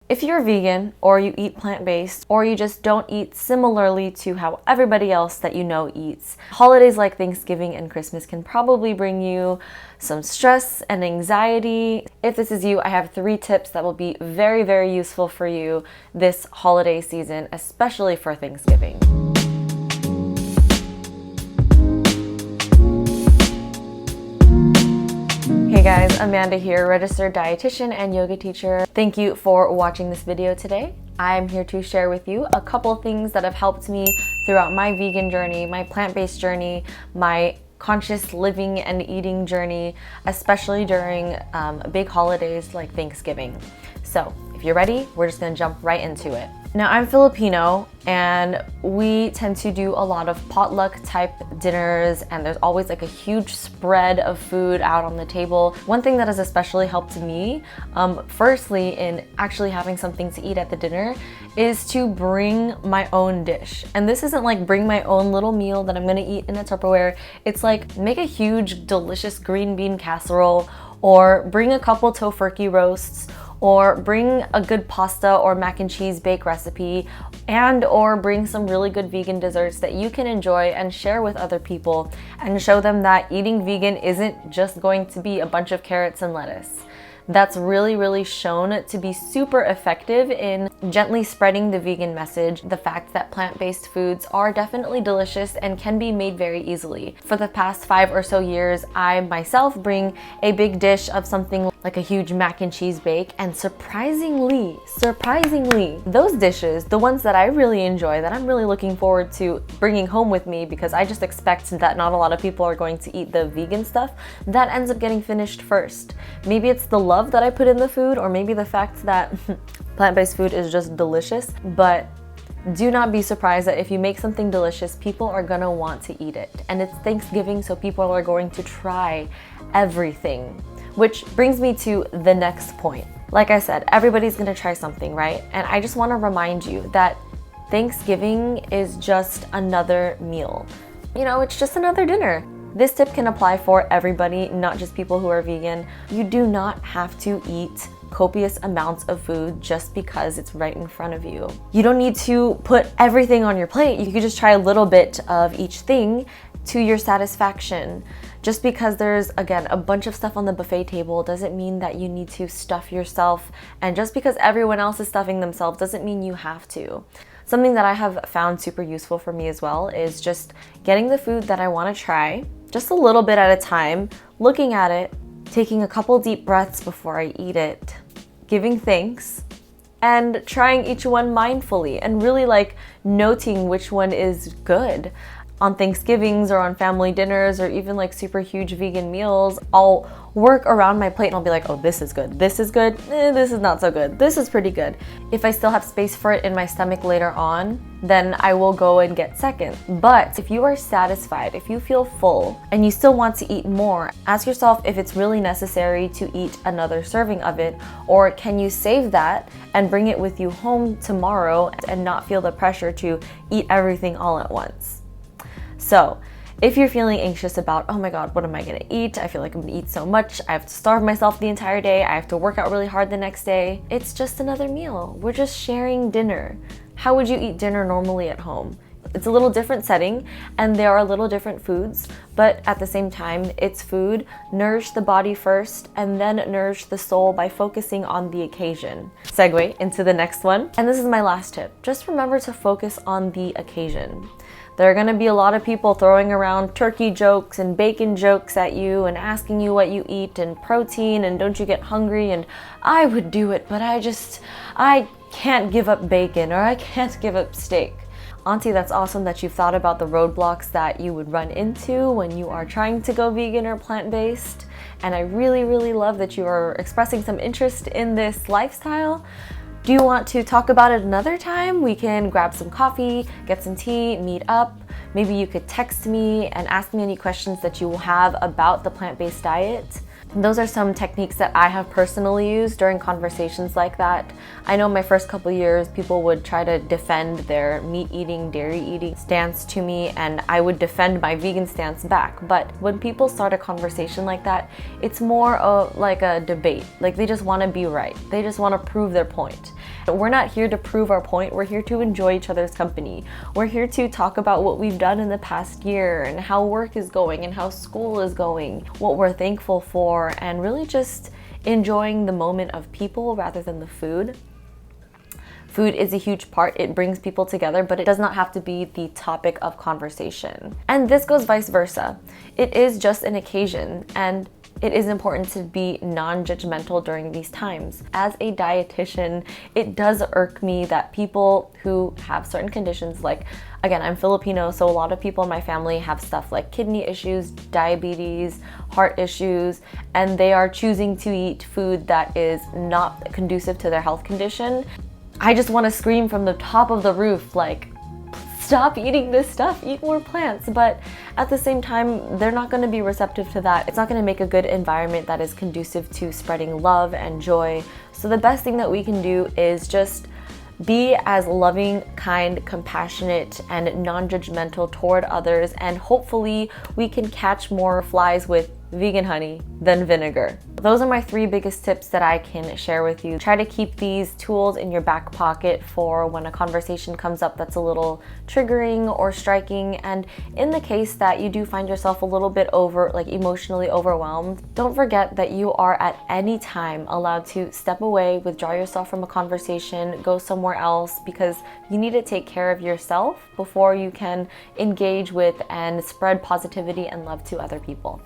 If you're vegan, or you eat plant-based, or you just don't eat similarly to how everybody else that you know eats, holidays like Thanksgiving and Christmas can probably bring you some stress and anxiety. If this is you, I have 3 tips that will be very, very useful for you this holiday season, especially for Thanksgiving. Hey guys, Amanda here, registered dietitian and yoga teacher. Thank you for watching this video today. I'm here to share with you a couple things that have helped me throughout my vegan journey, my plant-based journey, my conscious living and eating journey, especially during big holidays like Thanksgiving. So if you're ready, we're just gonna jump right into it. Now, I'm Filipino and we tend to do a lot of potluck type dinners, and there's always like a huge spread of food out on the table. One thing that has especially helped me, firstly in actually having something to eat at the dinner, is to bring my own dish. And this isn't like bring my own little meal that I'm gonna eat in a Tupperware. It's like make a huge delicious green bean casserole, or bring a couple tofurkey roasts, or bring a good pasta or mac and cheese bake recipe, and or bring some really good vegan desserts that you can enjoy and share with other people, and show them that eating vegan isn't just going to be a bunch of carrots and lettuce. That's really shown to be super effective in gently spreading the vegan message, the fact that plant-based foods are definitely delicious and can be made very easily. For the past 5 or so years, I myself bring a big dish of something like a huge mac and cheese bake, and surprisingly, those dishes, the ones that I really enjoy, that I'm really looking forward to bringing home with me because I just expect that not a lot of people are going to eat the vegan stuff, that ends up getting finished first. Maybe it's the love that I put in the food, or maybe the fact that plant-based food is just delicious, but do not be surprised that if you make something delicious, people are gonna want to eat it. And it's Thanksgiving, so people are going to try everything. Which brings me to the next point. Like I said, everybody's gonna try something, right? And I just wanna remind you that Thanksgiving is just another meal. You know, it's just another dinner. This tip can apply for everybody, not just people who are vegan. You do not have to eat copious amounts of food just because it's right in front of you. You don't need to put everything on your plate. You could just try a little bit of each thing to your satisfaction. Just because there's, again, a bunch of stuff on the buffet table doesn't mean that you need to stuff yourself. And just because everyone else is stuffing themselves doesn't mean you have to. Something that I have found super useful for me as well is just getting the food that I want to try, just a little bit at a time, looking at it, taking a couple deep breaths before I eat it, giving thanks, and trying each one mindfully and really like noting which one is good. On Thanksgivings or on family dinners or even like super huge vegan meals, I'll work around my plate and I'll be like, oh, this is good, this is good, this is not so good, this is pretty good. If I still have space for it in my stomach later on, then I will go and get second. But if you are satisfied, if you feel full and you still want to eat more, ask yourself if it's really necessary to eat another serving of it, or can you save that and bring it with you home tomorrow and not feel the pressure to eat everything all at once. So if you're feeling anxious about, oh my God, what am I gonna eat? I feel like I'm gonna eat so much. I have to starve myself the entire day. I have to work out really hard the next day. It's just another meal. We're just sharing dinner. How would you eat dinner normally at home? It's a little different setting and there are little different foods, but at the same time, it's food. Nourish the body first and then nourish the soul by focusing on the occasion. Segue into the next one. And this is my last tip. Just remember to focus on the occasion. There are gonna be a lot of people throwing around turkey jokes and bacon jokes at you and asking you what you eat and protein and don't you get hungry and I would do it, but I can't give up bacon or I can't give up steak. Auntie, that's awesome that you've thought about the roadblocks that you would run into when you are trying to go vegan or plant-based. And I really love that you are expressing some interest in this lifestyle. Do you want to talk about it another time? We can grab some coffee, get some tea, meet up. Maybe you could text me and ask me any questions that you will have about the plant-based diet. Those are some techniques that I have personally used during conversations like that. I know my first couple years, people would try to defend their meat eating, dairy eating stance to me, and I would defend my vegan stance back. But when people start a conversation like that, it's more like a debate. Like they just want to be right. They just want to prove their point. We're not here to prove our point, we're here to enjoy each other's company. We're here to talk about what we've done in the past year and how work is going and how school is going, what we're thankful for, and really just enjoying the moment of people rather than the food. Food is a huge part. It brings people together, but it does not have to be the topic of conversation. And this goes vice versa. It is just an occasion, and it is important to be non-judgmental during these times. As a dietitian, it does irk me that people who have certain conditions, like, again, I'm Filipino, so a lot of people in my family have stuff like kidney issues, diabetes, heart issues, and they are choosing to eat food that is not conducive to their health condition. I just want to scream from the top of the roof, like, stop eating this stuff, eat more plants. But at the same time, they're not going to be receptive to that. It's not going to make a good environment that is conducive to spreading love and joy. So the best thing that we can do is just be as loving, kind, compassionate, and non-judgmental toward others, and hopefully we can catch more flies with vegan honey than vinegar. Those are my 3 biggest tips that I can share with you. Try to keep these tools in your back pocket for when a conversation comes up that's a little triggering or striking, and in the case that you do find yourself a little bit emotionally overwhelmed, don't forget that you are at any time allowed to step away, withdraw yourself from a conversation, go somewhere else, because you need to take care of yourself before you can engage with and spread positivity and love to other people.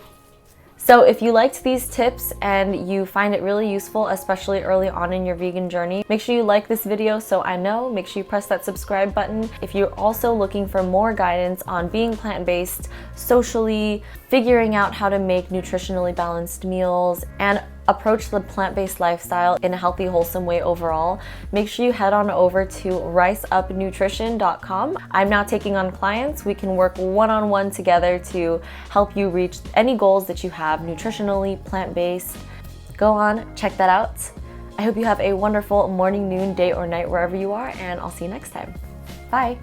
So if you liked these tips and you find it really useful, especially early on in your vegan journey, make sure you like this video so I know. Make sure you press that subscribe button. If you're also looking for more guidance on being plant-based, socially, figuring out how to make nutritionally balanced meals, and approach the plant-based lifestyle in a healthy, wholesome way overall, make sure you head on over to riseupnutrition.com. I'm now taking on clients. We can work one-on-one together to help you reach any goals that you have nutritionally, plant-based. Go on, check that out. I hope you have a wonderful morning, noon, day, or night wherever you are, and I'll see you next time. Bye.